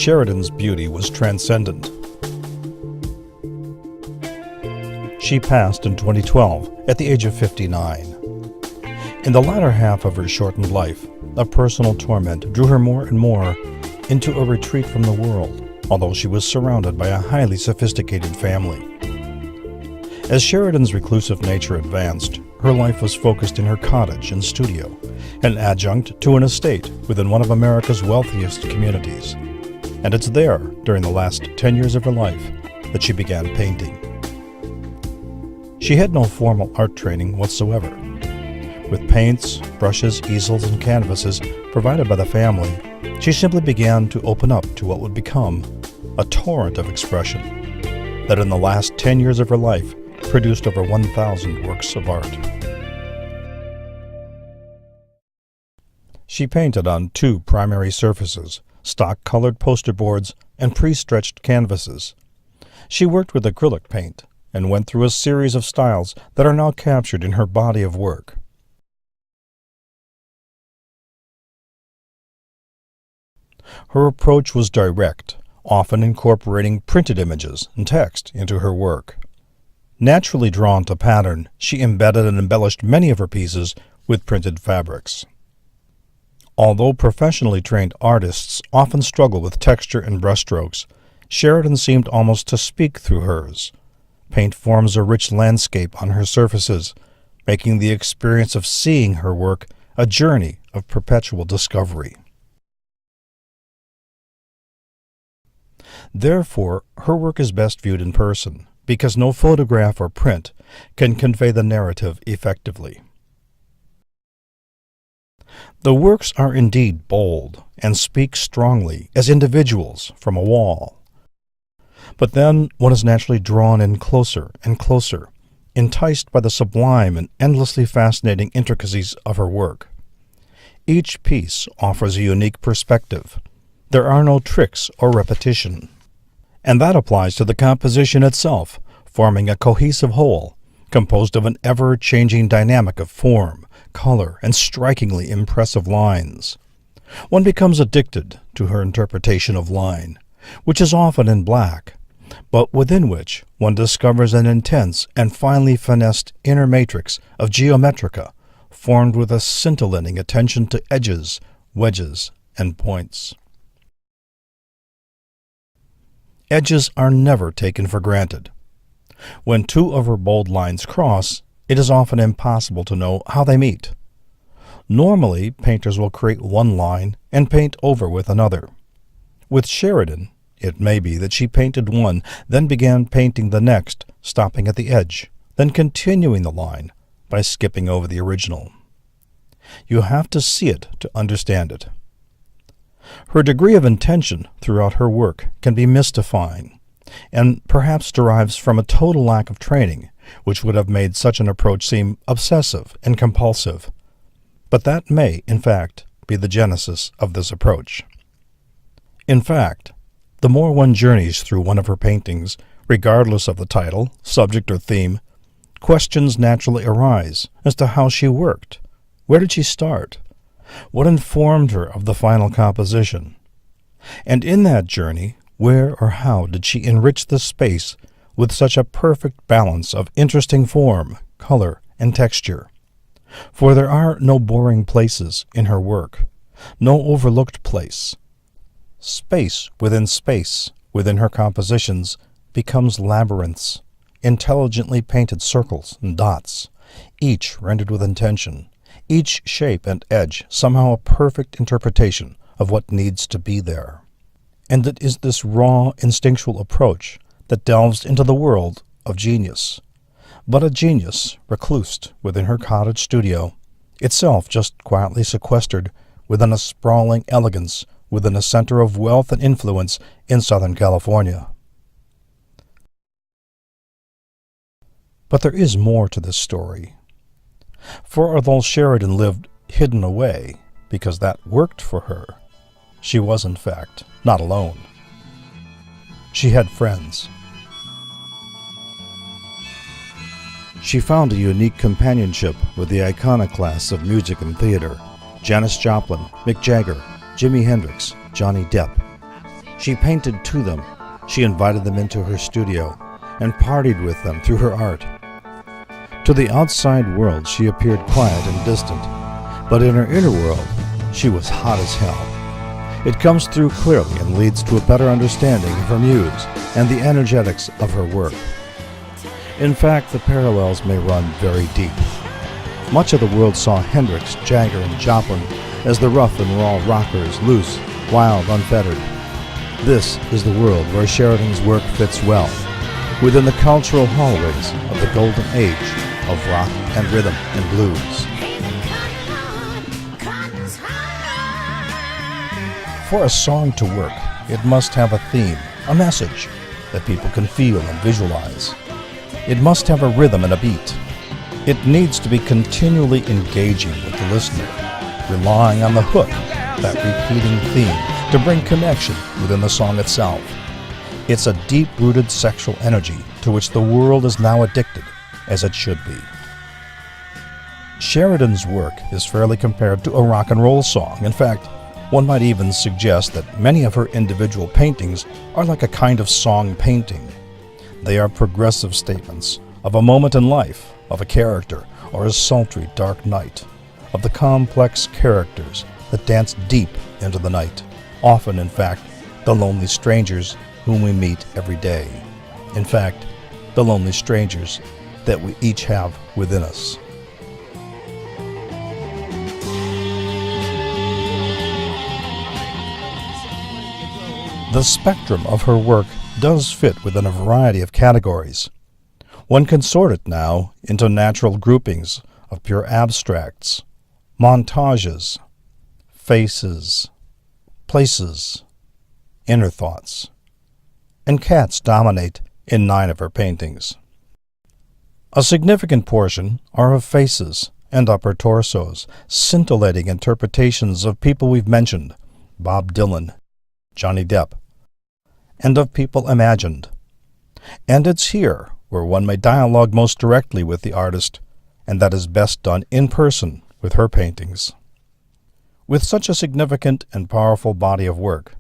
Sheridan's beauty was transcendent. She passed in 2012 at the age of 59. In the latter half of her shortened life, a personal torment drew her more and more into a retreat from the world, although she was surrounded by a highly sophisticated family. As Sheridan's reclusive nature advanced, her life was focused in her cottage and studio, an adjunct to an estate within one of America's wealthiest communities. And it's there, during the last 10 years of her life, that she began painting. She had no formal art training whatsoever. With paints, brushes, easels, and canvases provided by the family, she simply began to open up to what would become a torrent of expression that in the last 10 years of her life produced over 1,000 works of art. She painted on two primary surfaces, stock-colored poster boards and pre-stretched canvases. She worked with acrylic paint and went through a series of styles that are now captured in her body of work. Her approach was direct, often incorporating printed images and text into her work. Naturally drawn to pattern, she embedded and embellished many of her pieces with printed fabrics. Although professionally trained artists often struggle with texture and brushstrokes, Sheridan seemed almost to speak through hers. Paint forms a rich landscape on her surfaces, making the experience of seeing her work a journey of perpetual discovery. Therefore, her work is best viewed in person, because no photograph or print can convey the narrative effectively. The works are indeed bold and speak strongly as individuals from a wall. But then one is naturally drawn in closer and closer, enticed by the sublime and endlessly fascinating intricacies of her work. Each piece offers a unique perspective. There are no tricks or repetition. And that applies to the composition itself, forming a cohesive whole, composed of an ever-changing dynamic of form, color, and strikingly impressive lines. One becomes addicted to her interpretation of line, which is often in black, but within which one discovers an intense and finely finessed inner matrix of geometrica, formed with a scintillating attention to edges, wedges, and points. Edges are never taken for granted. When two of her bold lines cross, it is often impossible to know how they meet. Normally, painters will create one line and paint over with another. With Sheridan, it may be that she painted one, then began painting the next, stopping at the edge, then continuing the line by skipping over the original. You have to see it to understand it. Her degree of intention throughout her work can be mystifying, and perhaps derives from a total lack of training, which would have made such an approach seem obsessive and compulsive. But that may, in fact, be the genesis of this approach. In fact, the more one journeys through one of her paintings, regardless of the title, subject, or theme, questions naturally arise as to how she worked. Where did she start? What informed her of the final composition? And in that journey, where or how did she enrich the space with such a perfect balance of interesting form, color, and texture? For there are no boring places in her work, no overlooked place. Space within her compositions becomes labyrinths, intelligently painted circles and dots, each rendered with intention, each shape and edge somehow a perfect interpretation of what needs to be there. And it is this raw, instinctual approach that delves into the world of genius. But a genius reclused within her cottage studio, itself just quietly sequestered within a sprawling elegance within a center of wealth and influence in Southern California. But there is more to this story. For although Sheridan lived hidden away because that worked for her, she was in fact not alone. She had friends. She found a unique companionship with the iconoclasts of music and theater, Janis Joplin, Mick Jagger, Jimi Hendrix, Johnny Depp. She painted to them. She invited them into her studio and partied with them through her art. To the outside world, she appeared quiet and distant, but in her inner world, she was hot as hell. It comes through clearly and leads to a better understanding of her muse and the energetics of her work. In fact, the parallels may run very deep. Much of the world saw Hendrix, Jagger, and Joplin as the rough and raw rockers, loose, wild, unfettered. This is the world where Sheridan's work fits well, within the cultural hallways of the golden age of rock and rhythm and blues. For a song to work, it must have a theme, a message that people can feel and visualize. It must have a rhythm and a beat. It needs to be continually engaging with the listener, relying on the hook, that repeating theme, to bring connection within the song itself. It's a deep-rooted sexual energy to which the world is now addicted, as it should be. Sheridan's work is fairly compared to a rock and roll song. In fact, one might even suggest that many of her individual paintings are like a kind of song painting. They are progressive statements of a moment in life, of a character, or a sultry dark night, of the complex characters that dance deep into the night, often, in fact, the lonely strangers whom we meet every day. In fact, the lonely strangers that we each have within us. The spectrum of her work does fit within a variety of categories. One can sort it now into natural groupings of pure abstracts, montages, faces, places, inner thoughts, and cats dominate in 9 of her paintings. A significant portion are of faces and upper torsos, scintillating interpretations of people we've mentioned, Bob Dylan, Johnny Depp, and of people imagined. And it's here where one may dialogue most directly with the artist, and that is best done in person with her paintings. With such a significant and powerful body of work,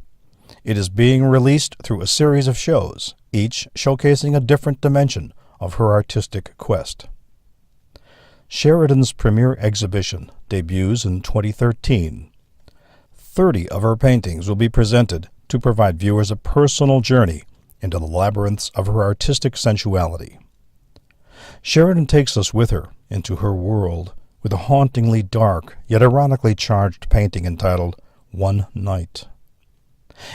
it is being released through a series of shows, each showcasing a different dimension of her artistic quest. Sheridan's premier exhibition debuts in 2013. 30 of her paintings will be presented to provide viewers a personal journey into the labyrinths of her artistic sensuality. Sheridan takes us with her into her world with a hauntingly dark yet ironically charged painting entitled One Night,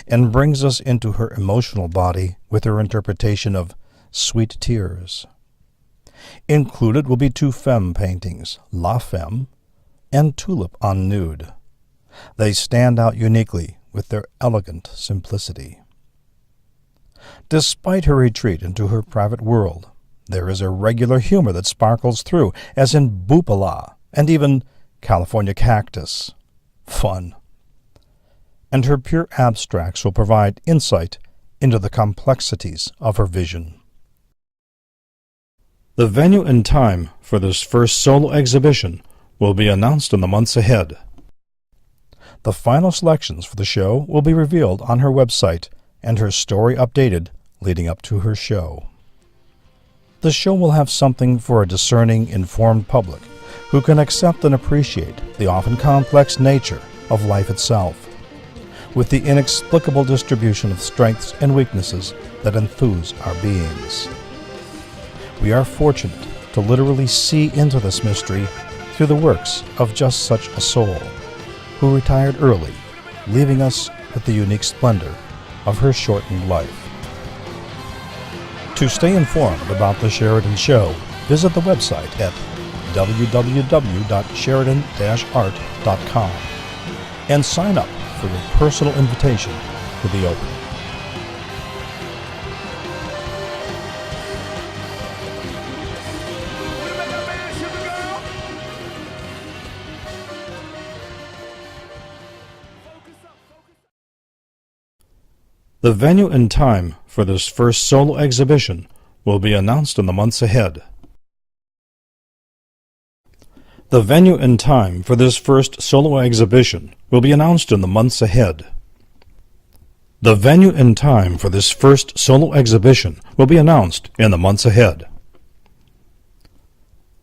and brings us into her emotional body with her interpretation of Sweet Tears. Included will be 2 femme paintings, La Femme and Tulip en Nude. They stand out uniquely with their elegant simplicity. Despite her retreat into her private world, there is a regular humor that sparkles through, as in Boopala and even California Cactus. Fun. And her pure abstracts will provide insight into the complexities of her vision. The venue and time for this first solo exhibition will be announced in the months ahead. The final selections for the show will be revealed on her website and her story updated leading up to her show. The show will have something for a discerning, informed public who can accept and appreciate the often complex nature of life itself, with the inexplicable distribution of strengths and weaknesses that enthuse our beings. We are fortunate to literally see into this mystery through the works of just such a soul, who retired early, leaving us with the unique splendor of her shortened life. To stay informed about the Sheridan Show, visit the website at www.sheridan-art.com and sign up for your personal invitation to the opening. The venue and time for this first solo exhibition will be announced in the months ahead. The venue and time for this first solo exhibition will be announced in the months ahead. The venue and time for this first solo exhibition will be announced in the months ahead.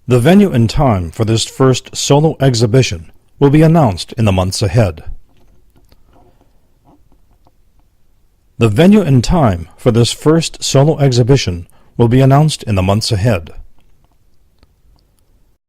The venue and time for this first solo exhibition will be announced in the months ahead. The venue and time for this first solo exhibition will be announced in the months ahead.